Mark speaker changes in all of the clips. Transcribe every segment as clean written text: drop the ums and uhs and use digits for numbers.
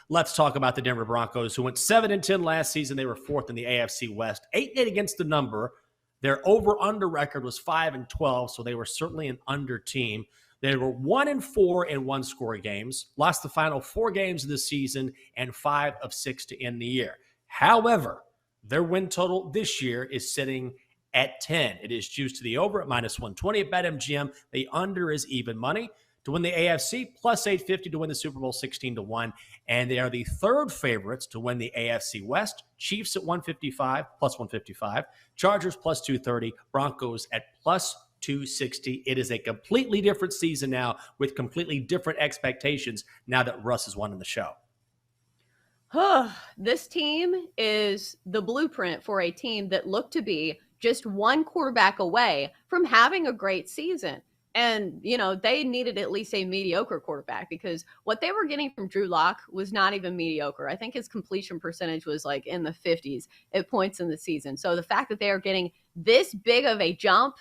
Speaker 1: Let's talk about the Denver Broncos, who went 7-10 last season. They were fourth in the AFC West, 8-8 against the number. Their over-under record was 5-12, so they were certainly an under team. They were 1-4 in one-score games, lost the final 4 games of the season, and 5 of 6 to end the year. However, their win total this year is sitting at 10. It is juiced to the over at -120 at BetMGM. The under is even money. To win the AFC, plus 850 to win the Super Bowl, 16-1. And they are the third favorites to win the AFC West. Chiefs at 155, plus 155. Chargers plus 230. Broncos at plus 260. It is a completely different season now with completely different expectations now that Russ has won in the show.
Speaker 2: This team is the blueprint for a team that looked to be just one quarterback away from having a great season. And, they needed at least a mediocre quarterback because what they were getting from Drew Lock was not even mediocre. I think his completion percentage was like in the 50s at points in the season. So the fact that they are getting this big of a jump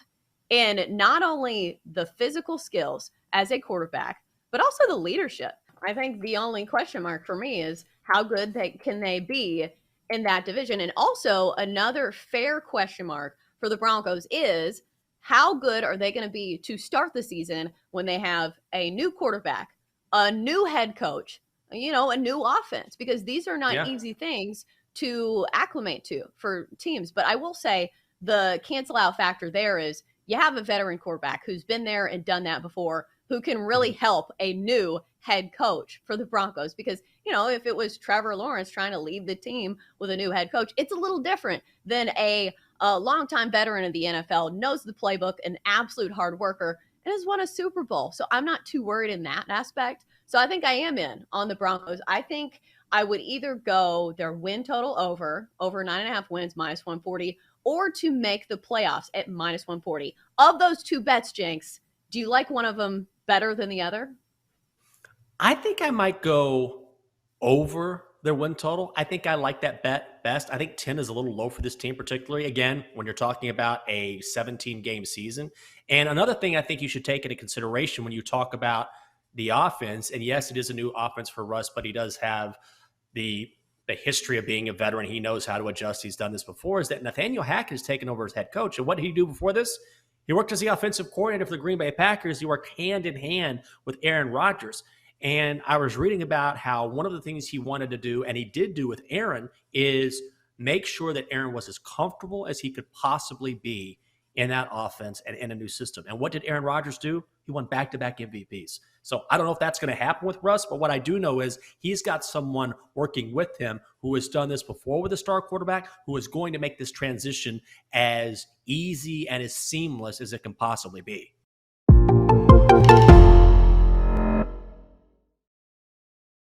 Speaker 2: in not only the physical skills as a quarterback, but also the leadership. I think the only question mark for me is how good can they be in that division? And also another fair question mark for the Broncos is, how good are they going to be to start the season when they have a new quarterback, a new head coach, a new offense? Because these are not easy things to acclimate to for teams. But I will say the cancel out factor there is you have a veteran quarterback who's been there and done that before, who can really help a new head coach for the Broncos. Because, if it was Trevor Lawrence trying to lead the team with a new head coach, it's a little different than a longtime veteran of the NFL, knows the playbook, an absolute hard worker, and has won a Super Bowl. So I'm not too worried in that aspect. So I think I am in on the Broncos. I think I would either go their win total over 9.5 wins, -140, or to make the playoffs at -140. Of those two bets, Jenks, do you like one of them better than the other?
Speaker 1: I think I might go over their win total. I think I like that bet best. I think 10 is a little low for this team, particularly, again, when you're talking about a 17-game season. And another thing I think you should take into consideration when you talk about the offense, and yes, it is a new offense for Russ, but he does have the history of being a veteran. He knows how to adjust. He's done this before, is that Nathaniel Hackett has taken over as head coach. And what did he do before this? He worked as the offensive coordinator for the Green Bay Packers. He worked hand in hand with Aaron Rodgers. And I was reading about how one of the things he wanted to do, and he did do with Aaron, is make sure that Aaron was as comfortable as he could possibly be in that offense and in a new system. And what did Aaron Rodgers do? He won back-to-back MVPs. So I don't know if that's going to happen with Russ, but what I do know is he's got someone working with him who has done this before with a star quarterback, who is going to make this transition as easy and as seamless as it can possibly be.